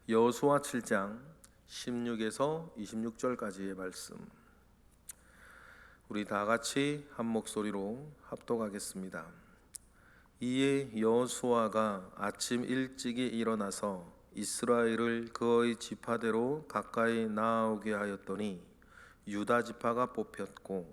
여호수아 7장 16에서 26절까지의 말씀, 우리 다 같이 한 목소리로 합독하겠습니다. 이에 여호수아가 아침 일찍이 일어나서 이스라엘을 그의 지파대로 가까이 나아오게 하였더니 유다 지파가 뽑혔고,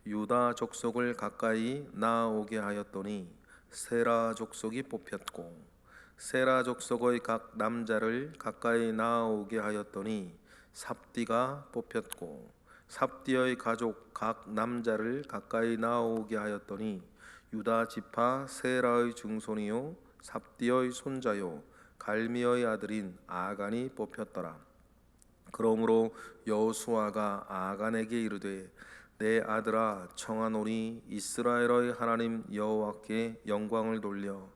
유다 족속을 가까이 나아오게 하였더니 세라 족속이 뽑혔고, 세라 족속의 각 남자를 가까이 나아오게 하였더니 삽디가 뽑혔고, 삽디의 가족 각 남자를 가까이 나아오게 하였더니 유다 지파 세라의 증손이요 삽디의 손자요 갈미의 아들인 아간이 뽑혔더라. 그러므로 여호수아가 아간에게 이르되, 내 아들아, 청하노니 이스라엘의 하나님 여호와께 영광을 돌려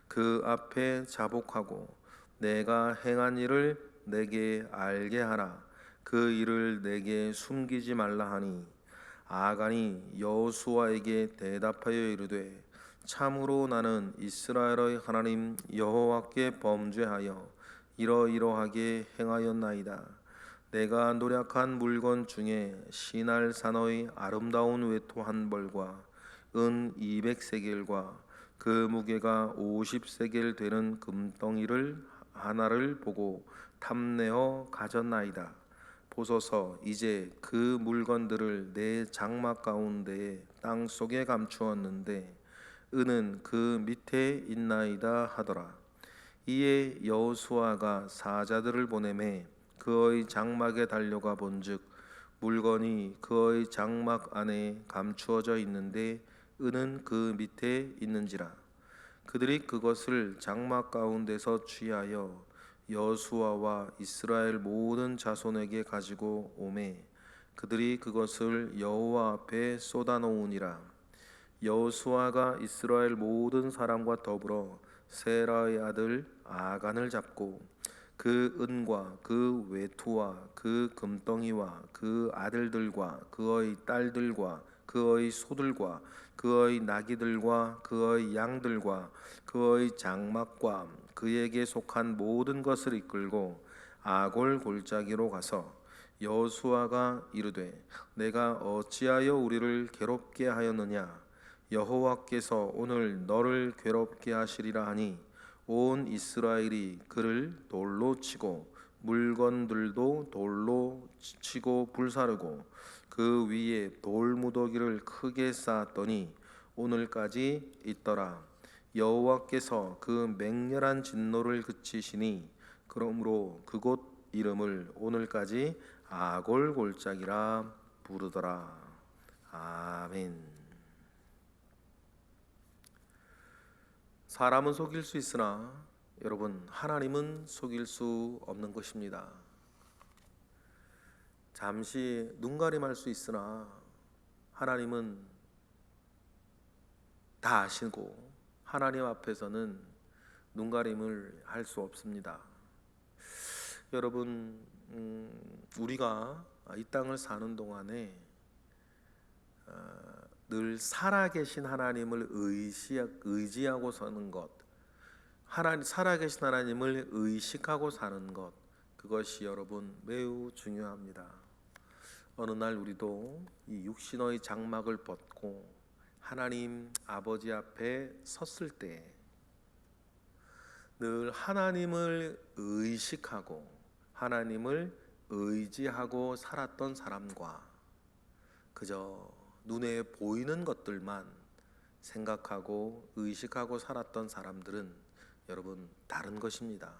그 앞에 자복하고 내가 행한 일을 내게 알게 하라. 그 일을 내게 숨기지 말라 하니, 아간이 여호수아에게 대답하여 이르되, 참으로 나는 이스라엘의 하나님 여호와께 범죄하여 이러이러하게 행하였나이다. 내가 노력한 물건 중에 시날 산의 아름다운 외투 한 벌과 은 200세겔과 그 무게가 50세겔 되는 금덩이를 하나를 보고 탐내어 가졌나이다. 보소서, 이제 그 물건들을 내 장막 가운데에 땅 속에 감추었는데 은은 그 밑에 있나이다 하더라. 이에 여호수아가 사자들을 보내매 그의 장막에 달려가 본즉 물건이 그의 장막 안에 감추어져 있는데 은은 그 밑에 있는지라. 그들이 그것을 장막 가운데서 취하여 여호수아와 이스라엘 모든 자손에게 가지고 오매 그들이 그것을 여호와 앞에 쏟아놓으니라. 여호수아가 이스라엘 모든 사람과 더불어 세라의 아들 아간을 잡고 그 은과 그 외투와 그 금덩이와 그 아들들과 그의 딸들과 그의 소들과 그의 나귀들과 그의 양들과 그의 장막과 그에게 속한 모든 것을 이끌고 아골 골짜기로 가서 여호수아가 이르되, 내가 어찌하여 우리를 괴롭게 하였느냐? 여호와께서 오늘 너를 괴롭게 하시리라 하니 온 이스라엘이 그를 돌로 치고 물건들도 돌로 치고 불사르고 그 위에 돌무더기를 크게 쌓았더니 오늘까지 있더라. 여호와께서 그 맹렬한 진노를 그치시니 그러므로 그곳 이름을 오늘까지 아골 골짜기라 부르더라. 아멘. 사람은 속일 수 있으나 여러분, 하나님은 속일 수 없는 것입니다. 잠시 눈가림할 수 있으나 하나님은 다 아시고 하나님 앞에서는 눈가림을 할 수 없습니다. 여러분, 우리가 이 땅을 사는 동안에 늘 살아계신 하나님을 의지하고 사는 것, 살아계신 하나님을 의식하고 사는 것, 그것이 여러분 매우 중요합니다. 어느 날 우리도 이 육신의 장막을 벗고 하나님 아버지 앞에 섰을 때 늘 하나님을 의식하고 하나님을 의지하고 살았던 사람과 그저 눈에 보이는 것들만 생각하고 의식하고 살았던 사람들은 여러분 다른 것입니다.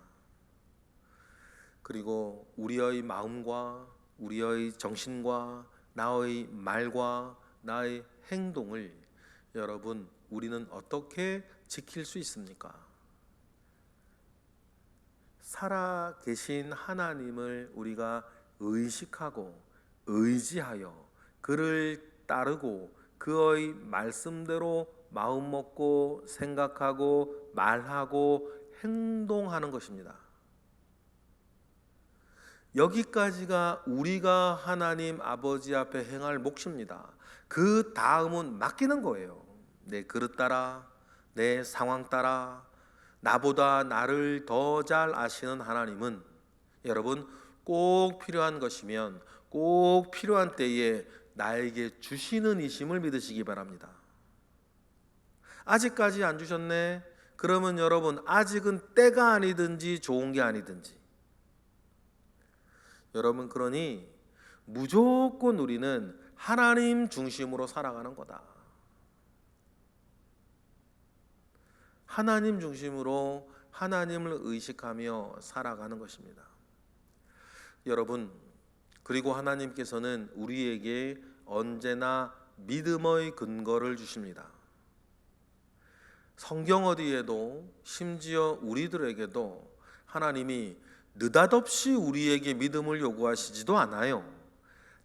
그리고 우리의 마음과 우리의 정신과 나의 말과 나의 행동을 여러분 우리는 어떻게 지킬 수 있습니까? 살아계신 하나님을 우리가 의식하고 의지하여 그를 따르고 그의 말씀대로 마음 먹고 생각하고 말하고 행동하는 것입니다. 여기까지가 우리가 하나님 아버지 앞에 행할 몫입니다. 그 다음은 맡기는 거예요. 내 그릇 따라, 내 상황 따라, 나보다 나를 더 잘 아시는 하나님은 여러분, 꼭 필요한 것이면 꼭 필요한 때에 나에게 주시는 이심을 믿으시기 바랍니다. 아직까지 안 주셨네? 그러면 여러분, 아직은 때가 아니든지 좋은 게 아니든지, 여러분, 그러니 무조건 우리는 하나님 중심으로 살아가는 거다. 하나님 중심으로 하나님을 의식하며 살아가는 것입니다. 여러분, 그리고 하나님께서는 우리에게 언제나 믿음의 근거를 주십니다. 성경 어디에도, 심지어 우리들에게도 하나님이 느닷없이 우리에게 믿음을 요구하시지도 않아요.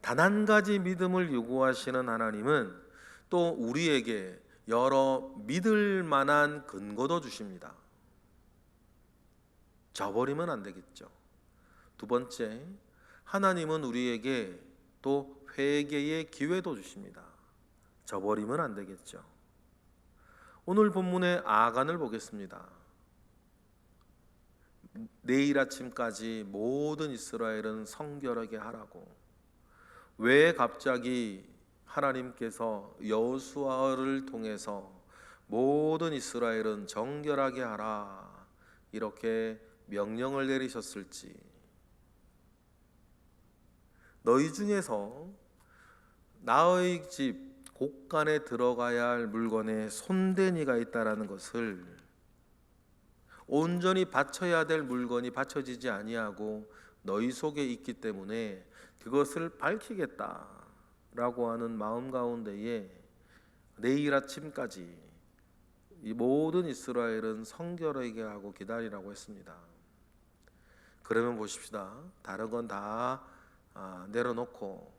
단 한 가지 믿음을 요구하시는 하나님은 또 우리에게 여러 믿을 만한 근거도 주십니다. 저버리면 안 되겠죠. 두 번째, 하나님은 우리에게 또 회개의 기회도 주십니다. 저버리면 안 되겠죠. 오늘 본문의 아간을 보겠습니다. 내일 아침까지 모든 이스라엘은 성결하게 하라고. 왜 갑자기 하나님께서 여호수아를 통해서 모든 이스라엘은 정결하게 하라 이렇게 명령을 내리셨을지, 너희 중에서 나의 집 곳간에 들어가야 할 물건에 손댄 이가 있다라는 것을, 온전히 바쳐야 될 물건이 바쳐지지 아니하고 너희 속에 있기 때문에 그것을 밝히겠다라고 하는 마음 가운데에 내일 아침까지 이 모든 이스라엘은 성결하게 하고 기다리라고 했습니다. 그러면 보십시다. 다른 건 다 내려놓고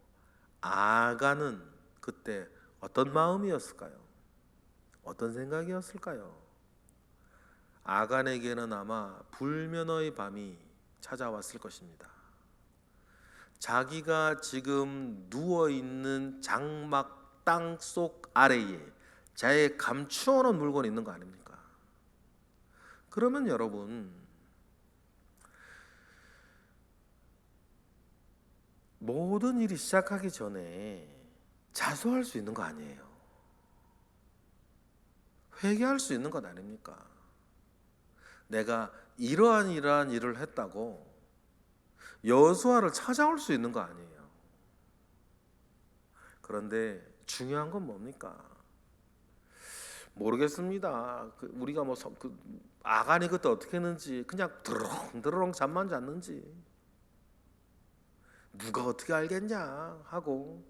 아간은 그때 어떤 마음이었을까요? 어떤 생각이었을까요? 아간에게는 아마 불면의 밤이 찾아왔을 것입니다. 자기가 지금 누워있는 장막 땅속 아래에 자기의 감추어놓은 물건이 있는 거 아닙니까? 그러면 여러분, 모든 일이 시작하기 전에 자수할 수 있는 거 아니에요? 회개할 수 있는 것 아닙니까? 내가 이러한 일을 했다고 여호수아를 찾아올 수 있는 거 아니에요? 그런데 중요한 건 뭡니까? 모르겠습니다. 우리가 아간이 그때 어떻게 했는지, 그냥 드렁드렁 잠만 잤는지 누가 어떻게 알겠냐 하고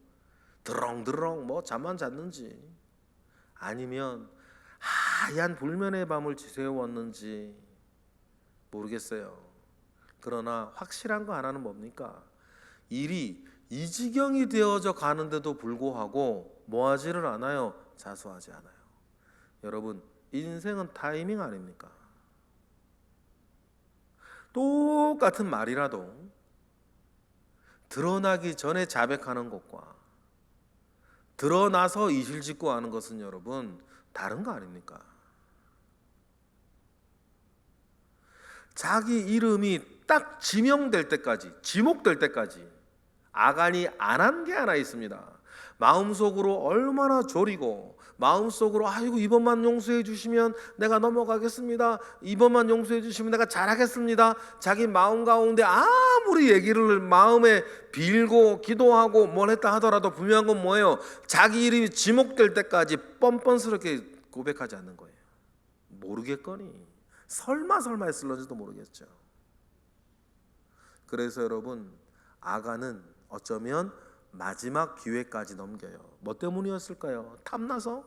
드렁드렁 잠만 잤는지, 아니면 하얀 불면의 밤을 지새웠는지 모르겠어요. 그러나 확실한 거 하나는 뭡니까? 일이 이 지경이 되어져 가는데도 불구하고 뭐하지를 않아요? 자수하지 않아요. 여러분, 인생은 타이밍 아닙니까? 똑같은 말이라도 드러나기 전에 자백하는 것과 드러나서 이실직고 하는 것은 여러분 다른 거 아닙니까? 자기 이름이 딱 지명될 때까지, 지목될 때까지 아간이 안 한 게 하나 있습니다. 마음속으로 얼마나 졸이고, 마음속으로 아이고 이번만 용서해 주시면 내가 넘어가겠습니다, 이번만 용서해 주시면 내가 잘하겠습니다, 자기 마음 가운데 아무리 얘기를 마음에 빌고 기도하고 뭘 했다 하더라도 분명한 건 뭐예요? 자기 이름이 지목될 때까지 뻔뻔스럽게 고백하지 않는 거예요. 모르겠거니 설마 했을런지도 모르겠죠. 그래서 여러분, 아간은 어쩌면 마지막 기회까지 넘겨요. 뭐 때문이었을까요? 탐나서?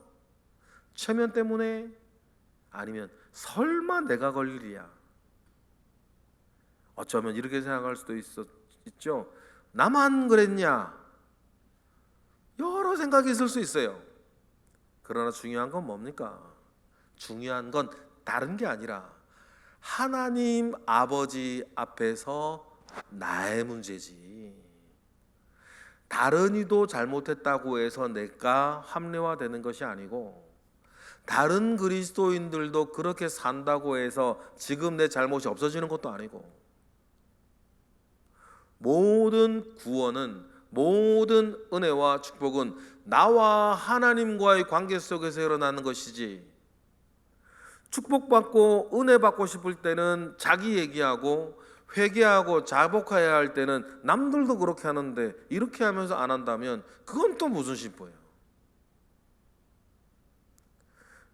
체면 때문에? 아니면 설마 내가 걸릴 일이야? 어쩌면 이렇게 생각할 수도 있죠. 나만 그랬냐? 여러 생각이 있을 수 있어요. 그러나 중요한 건 뭡니까? 중요한 건 다른 게 아니라 하나님 아버지 앞에서 나의 문제지, 다른 이도 잘못했다고 해서 내가 합리화되는 것이 아니고, 다른 그리스도인들도 그렇게 산다고 해서 지금 내 잘못이 없어지는 것도 아니고, 모든 구원은, 모든 은혜와 축복은 나와 하나님과의 관계 속에서 일어나는 것이지, 축복받고 은혜 받고 싶을 때는 자기 얘기하고 회개하고 자복해야 할 때는 남들도 그렇게 하는데 이렇게 하면서 안 한다면 그건 또 무슨 심보예요.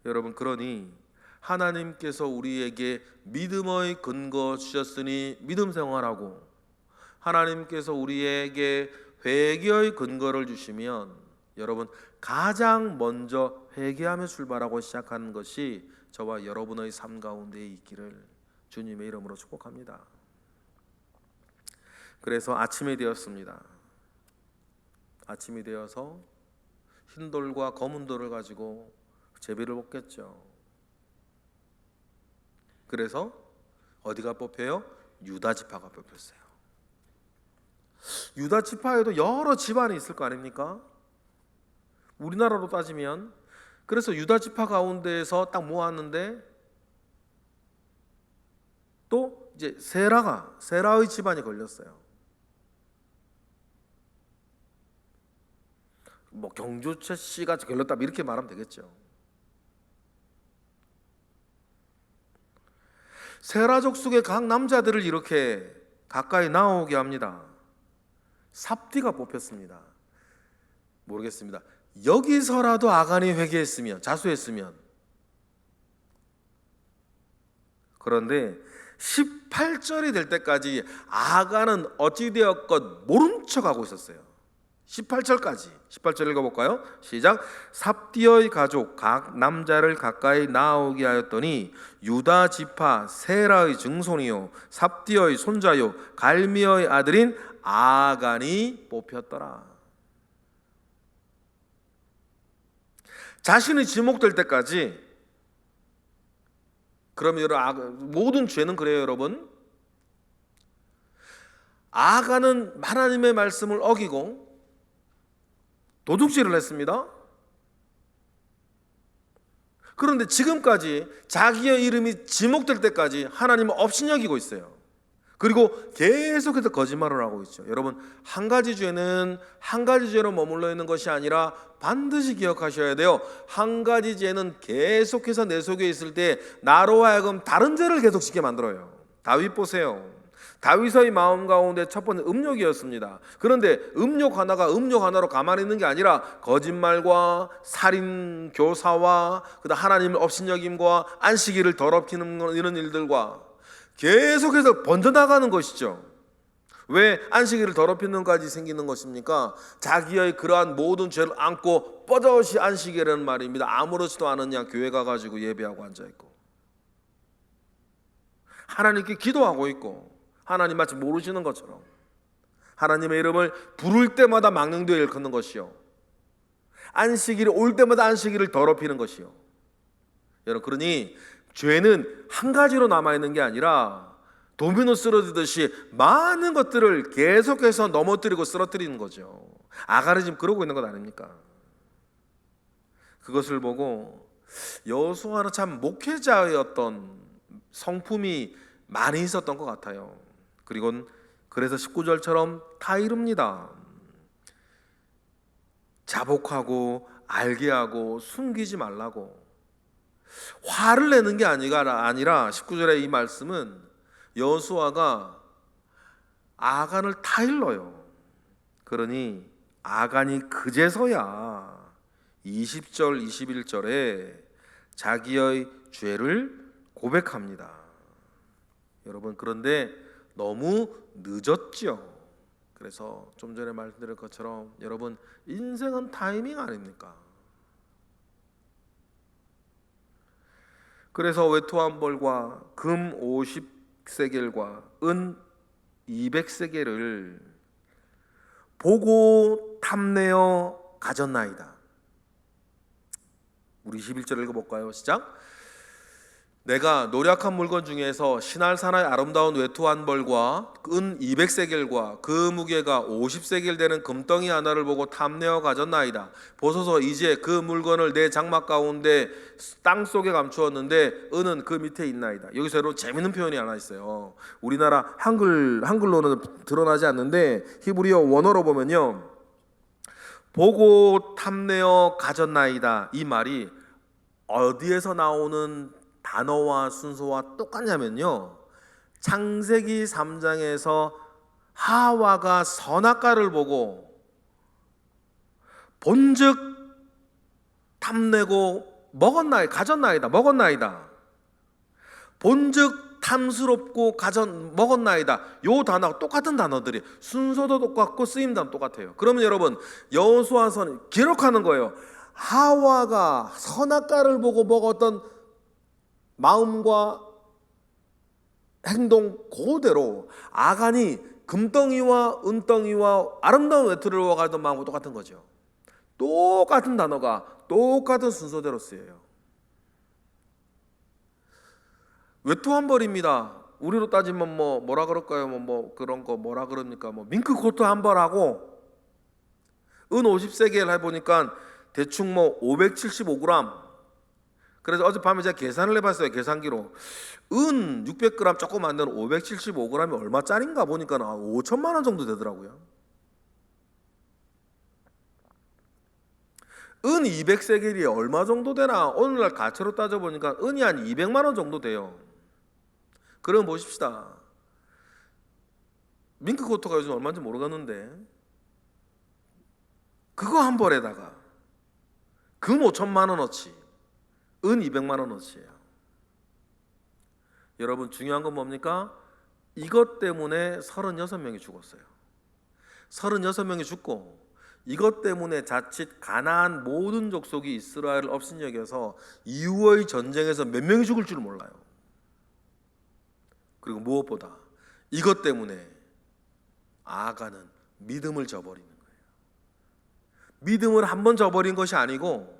여러분, 그러니 하나님께서 우리에게 믿음의 근거 주셨으니 믿음 생활하고, 하나님께서 우리에게 회개의 근거를 주시면 여러분, 가장 먼저 회개하며 출발하고 시작하는 것이 저와 여러분의 삶 가운데 있기를 주님의 이름으로 축복합니다. 그래서 아침이 되었습니다. 아침이 되어서 흰 돌과 검은 돌을 가지고 제비를 뽑겠죠. 그래서 어디가 뽑혀요? 유다 지파가 뽑혔어요. 유다 지파에도 여러 집안이 있을 거 아닙니까? 우리나라로 따지면. 그래서 유다 지파 가운데에서 딱 모았는데 또 이제 세라의 집안이 걸렸어요. 뭐 경주채 씨가 걸렸다 이렇게 말하면 되겠죠. 세라 족속의 각 남자들을 이렇게 가까이 나오게 합니다. 삽디가 뽑혔습니다. 모르겠습니다. 여기서라도 아간이 회개했으면, 자수했으면. 그런데 18절이 될 때까지 아간은 어찌되었건 모른 척하고 있었어요. 18절까지. 18절 읽어볼까요? 시작. 삽디의 가족 각 남자를 가까이 나오게 하였더니 유다 지파 세라의 증손이요 삽디의 손자요 갈미의 아들인 아간이 뽑혔더라. 자신이 지목될 때까지. 그러면 여러분, 모든 죄는 그래요, 여러분. 아간은 하나님의 말씀을 어기고 도둑질을 했습니다. 그런데 지금까지 자기의 이름이 지목될 때까지 하나님을 업신여기고 있어요. 그리고 계속해서 거짓말을 하고 있죠. 여러분, 한 가지 죄는 한 가지 죄로 머물러 있는 것이 아니라 반드시 기억하셔야 돼요. 한 가지 죄는 계속해서 내 속에 있을 때 나로 하여금 다른 죄를 계속 짓게 만들어요. 다윗 보세요. 다윗의 마음 가운데 첫 번째 음욕이었습니다. 그런데 음욕 하나로 가만히 있는 게 아니라 거짓말과 살인 교사와 그다음 하나님을 업신여김과 안식일을 더럽히는 이런 일들과 계속해서 번져나가는 것이죠. 왜 안식일을 더럽히는 것까지 생기는 것입니까? 자기의 그러한 모든 죄를 안고 뻗어시 안식일이라는 말입니다. 아무렇지도 않은 양 교회 가가지고 예배하고 앉아있고 하나님께 기도하고 있고 하나님 마치 모르시는 것처럼 하나님의 이름을 부를 때마다 망령되어 일컫는 것이요, 안식일이 올 때마다 안식일을 더럽히는 것이요. 여러분, 그러니 죄는 한 가지로 남아있는 게 아니라 도미노 쓰러지듯이 많은 것들을 계속해서 넘어뜨리고 쓰러뜨리는 거죠. 아간이 지금 그러고 있는 것 아닙니까? 그것을 보고 여호수아는 참 목회자였던 성품이 많이 있었던 것 같아요. 그래서 19절처럼 다 이룹니다. 자복하고 알게 하고 숨기지 말라고. 화를 내는 게 아니라 19절의 이 말씀은 여호수아가 아간을 타일러요. 그러니 아간이 그제서야 20절 21절에 자기의 죄를 고백합니다. 여러분, 그런데 너무 늦었죠. 그래서 좀 전에 말씀드린 것처럼 여러분, 인생은 타이밍 아닙니까? 그래서 외투 한 벌과 금 50세겔과 은 200세겔을 보고 탐내어 가졌나이다. 우리 21절 읽어볼까요? 시작. 내가 노력한 물건 중에서 신할산의 아름다운 외투 한 벌과 은 200세겔과 그 무게가 50세겔 되는 금덩이 하나를 보고 탐내어 가졌나이다. 보소서, 이제 그 물건을 내 장막 가운데 땅 속에 감추었는데 은은 그 밑에 있나이다. 여기서 여러분 재밌는 표현이 하나 있어요. 우리나라 한글로는 드러나지 않는데 히브리어 원어로 보면요, 보고 탐내어 가졌나이다, 이 말이 어디에서 나오는 단어와 순서와 똑같냐면요, 창세기 3장에서 하와가 선악과를 보고 본즉 탐내고 먹었나이다. 본즉 탐스럽고 먹었나이다. 요 단어가 똑같은 단어들이, 순서도 똑같고 쓰임도 똑같아요. 그러면 여러분, 여호수아서는 기록하는 거예요. 하와가 선악과를 보고 먹었던 마음과 행동 그대로 아간이 금덩이와 은덩이와 아름다운 외투를 가지던 마음과 똑같은 거죠. 똑같은 단어가 똑같은 순서대로 쓰여요. 외투 한 벌입니다. 우리로 따지면 뭐라 그럴까요? 뭐 그런 거 뭐라 그럽니까? 밍크 코트 한 벌하고 은 50세겔 해보니까 대충 575g. 그래서 어젯밤에 제가 계산을 해봤어요. 계산기로. 은 600g 조금 안 되는 575g이 얼마짜린가 보니까 5천만 원 정도 되더라고요. 은 200세겔이 얼마 정도 되나? 오늘날 가치로 따져보니까 은이 한 200만 원 정도 돼요. 그럼 보십시다. 밍크코트가 요즘 얼마인지 모르겠는데 그거 한 벌에다가 금 5천만 원어치, 은 200만 원어치예요. 여러분, 중요한 건 뭡니까? 이것 때문에 36명이 죽었어요. 36명이 죽고 이것 때문에 자칫 가나안 모든 족속이 이스라엘을 업신 여겨서 이후의 전쟁에서 몇 명이 죽을 줄 몰라요. 그리고 무엇보다 이것 때문에 아간은 믿음을 저버리는 거예요. 믿음을 한번 저버린 것이 아니고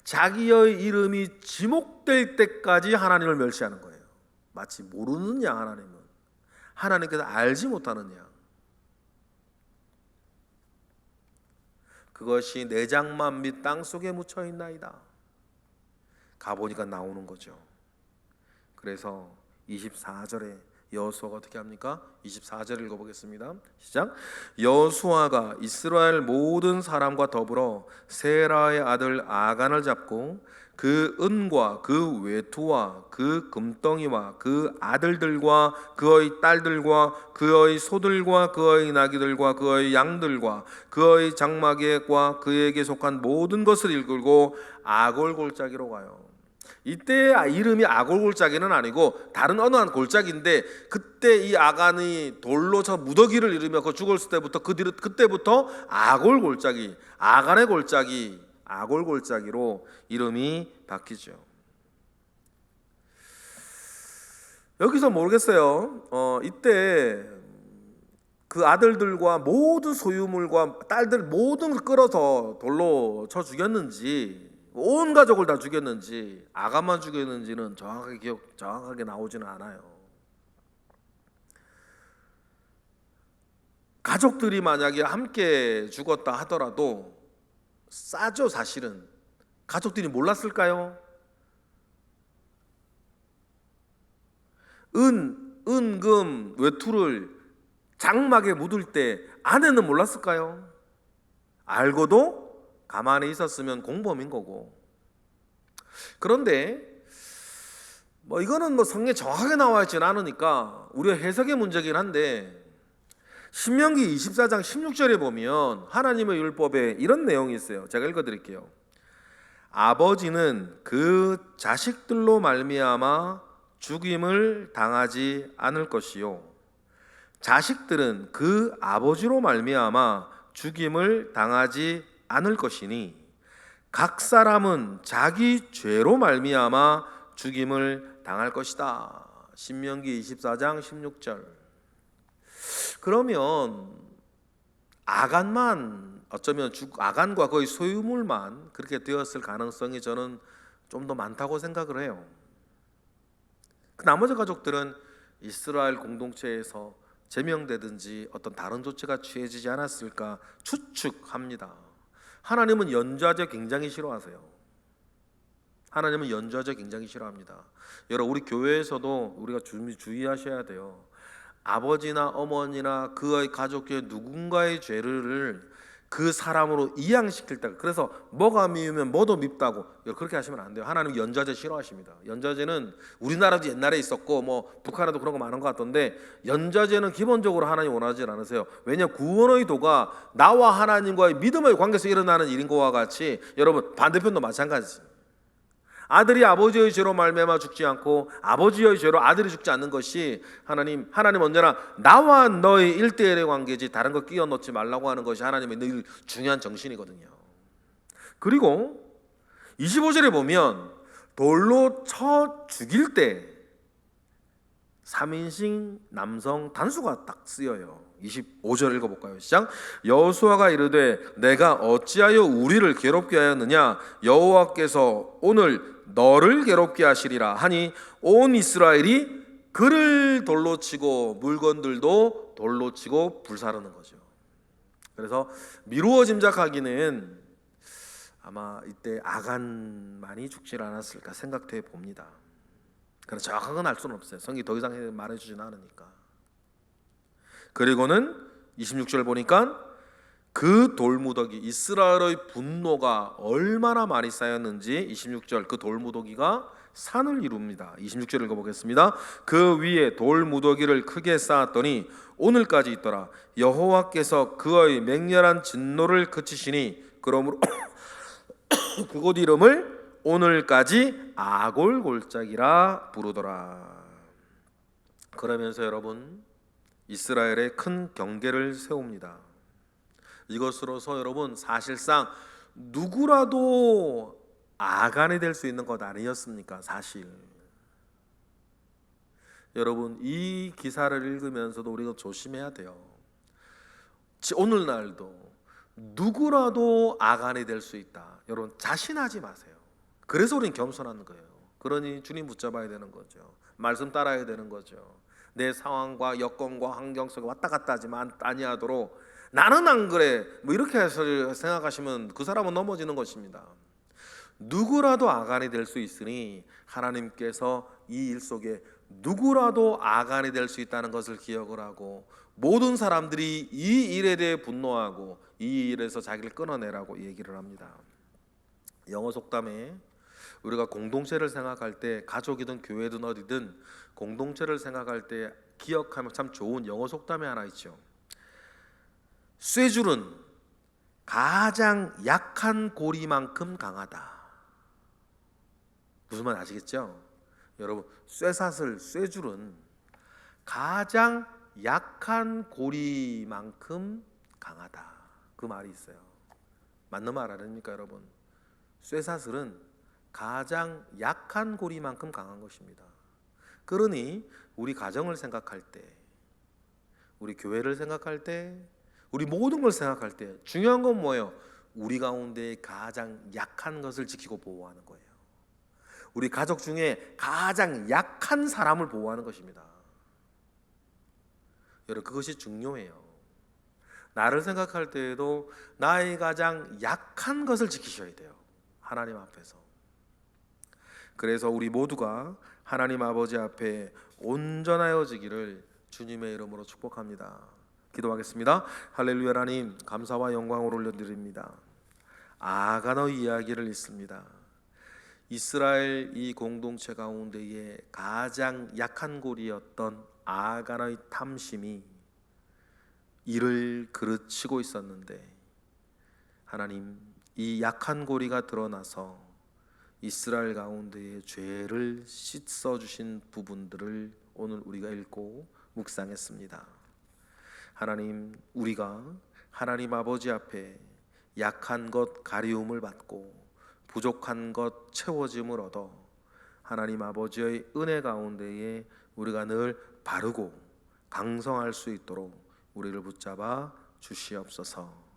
자기의 이름이 지목될 때까지 하나님을 멸시하는 거예요. 마치 모르는 양, 하나님께서 알지 못하는 양. 그것이 내장만 및 땅속에 묻혀 있나이다. 가보니까 나오는 거죠. 그래서 24절에 여호수아가 어떻게 합니까? 24절 읽어보겠습니다. 시작. 여호수아가 이스라엘 모든 사람과 더불어 세라의 아들 아간을 잡고 그 은과 그 외투와 그 금덩이와 그 아들들과 그의 딸들과 그의 소들과 그의 나귀들과 그의 양들과 그의 장막에과 그에게 속한 모든 것을 이끌고 아골 골짜기로 가요. 이때 이름이 아골 골짜기는 아니고 다른 어느 한 골짜기인데, 그때 이 아간이 돌로 저 무더기를 이루며 그 죽었을 때부터 그때부터 아골 골짜기, 아간의 골짜기, 아골 골짜기로 이름이 바뀌죠. 여기서 모르겠어요. 이때 그 아들들과 모든 소유물과 딸들 모든 걸 끌어서 돌로 쳐 죽였는지, 온 가족을 다 죽였는지, 아간만 죽였는지는 정확하게 나오지는 않아요. 가족들이 만약에 함께 죽었다 하더라도 싸죠. 사실은 가족들이 몰랐을까요? 금, 외투를 장막에 묻을 때 아내는 몰랐을까요? 알고도 가만히 있었으면 공범인 거고. 그런데 이거는 성경에 정확하게 나와 있지는 않으니까 우리가 해석의 문제긴 한데, 신명기 24장 16절에 보면 하나님의 율법에 이런 내용이 있어요. 제가 읽어드릴게요. 아버지는 그 자식들로 말미암아 죽임을 당하지 않을 것이요, 자식들은 그 아버지로 말미암아 죽임을 당하지 않을 것이니 각 사람은 자기 죄로 말미암아 죽임을 당할 것이다. 신명기 24장 16절. 그러면 아간만, 어쩌면 아간과 거의 소유물만 그렇게 되었을 가능성이 저는 좀 더 많다고 생각을 해요. 나머지 가족들은 이스라엘 공동체에서 제명되든지 어떤 다른 조치가 취해지지 않았을까 추측합니다. 하나님은 연좌제 굉장히 싫어하세요. 하나님은 연좌제 굉장히 싫어합니다. 여러분, 우리 교회에서도 우리가 주의하셔야 돼요. 아버지나 어머니나 그의 가족 중에 누군가의 죄를 그 사람으로 이양시킬 때, 그래서 뭐가 미우면 뭐도 밉다고 그렇게 하시면 안 돼요. 하나님 연좌제 싫어하십니다. 연좌제는 우리나라도 옛날에 있었고 뭐 북한에도 그런 거 많은 것 같던데, 연좌제는 기본적으로 하나님 원하지 않으세요. 왜냐, 구원의 도가 나와 하나님과의 믿음의 관계에서 일어나는 일인 것과 같이 여러분 반대편도 마찬가지. 아들이 아버지의 죄로 말미암아 죽지 않고 아버지의 죄로 아들이 죽지 않는 것이 하나님 언제나 나와 너의 1대1의 관계지 다른 거 끼워 넣지 말라고 하는 것이 하나님의 늘 중요한 정신이거든요. 그리고 25절에 보면 돌로 쳐 죽일 때 3인칭 남성 단수가 딱 쓰여요. 25절 읽어볼까요? 시작. 여호수아가 이르되 내가 어찌하여 우리를 괴롭게 하였느냐, 여호와께서 오늘 너를 괴롭게 하시리라 하니 온 이스라엘이 그를 돌로 치고 물건들도 돌로 치고 불사르는 거죠. 그래서 미루어 짐작하기는 아마 이때 아간만이 죽질 않았을까 생각돼 봅니다. 그러나 정확한 건 알 수는 없어요. 성경이 더 이상 말해주지는 않으니까. 그리고는 26절 보니까 그 돌무더기, 이스라엘의 분노가 얼마나 많이 쌓였는지 26절 그 돌무더기가 산을 이룹니다. 26절 읽어보겠습니다. 그 위에 돌무더기를 크게 쌓았더니 오늘까지 있더라. 여호와께서 그의 맹렬한 진노를 그치시니 그러므로 그곳 이름을 오늘까지 아골골짜기라 부르더라. 그러면서 여러분 이스라엘에 큰 경계를 세웁니다. 이것으로서 여러분 사실상 누구라도 아간이 될 수 있는 것 아니었습니까? 사실 여러분 이 기사를 읽으면서도 우리가 조심해야 돼요. 오늘날도 누구라도 아간이 될 수 있다. 여러분 자신하지 마세요. 그래서 우리는 겸손한 거예요. 그러니 주님 붙잡아야 되는 거죠. 말씀 따라야 되는 거죠. 내 상황과 여건과 환경 속에 왔다 갔다 하지만 아니하도록 나는 안 그래 뭐 이렇게 해서 생각하시면 그 사람은 넘어지는 것입니다. 누구라도 아간이 될 수 있으니 하나님께서 이 일 속에 누구라도 아간이 될 수 있다는 것을 기억을 하고 모든 사람들이 이 일에 대해 분노하고 이 일에서 자기를 끊어내라고 얘기를 합니다. 영어 속담에 우리가 공동체를 생각할 때 가족이든 교회든 어디든 공동체를 생각할 때 기억하면 참 좋은 영어 속담이 하나 있죠. 쇠줄은 가장 약한 고리만큼 강하다. 무슨 말 아시겠죠? 여러분 쇠줄은 가장 약한 고리만큼 강하다. 그 말이 있어요. 맞는 말 아닙니까 여러분? 쇠사슬은 가장 약한 고리만큼 강한 것입니다. 그러니 우리 가정을 생각할 때, 우리 교회를 생각할 때, 우리 모든 걸 생각할 때 중요한 건 뭐예요? 우리 가운데 가장 약한 것을 지키고 보호하는 거예요. 우리 가족 중에 가장 약한 사람을 보호하는 것입니다. 여러분 그것이 중요해요. 나를 생각할 때에도 나의 가장 약한 것을 지키셔야 돼요. 하나님 앞에서. 그래서 우리 모두가 하나님 아버지 앞에 온전하여지기를 주님의 이름으로 축복합니다. 기도하겠습니다. 할렐루야. 하나님 감사와 영광을 올려드립니다. 아간의 이야기를 읽습니다. 이스라엘 이 공동체 가운데에 가장 약한 고리였던 아간의 탐심이 이를 그르치고 있었는데 하나님 이 약한 고리가 드러나서 이스라엘 가운데의 죄를 씻어주신 부분들을 오늘 우리가 읽고 묵상했습니다. 하나님 우리가 하나님 아버지 앞에 약한 것 가리움을 받고 부족한 것 채워짐을 얻어 하나님 아버지의 은혜 가운데에 우리가 늘 바르고 강성할 수 있도록 우리를 붙잡아 주시옵소서.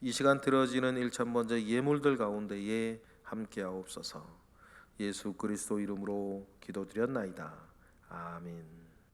이 시간 드려지는 1,000번째 예물들 가운데에 함께하옵소서. 예수 그리스도 이름으로 기도드렸나이다. 아멘.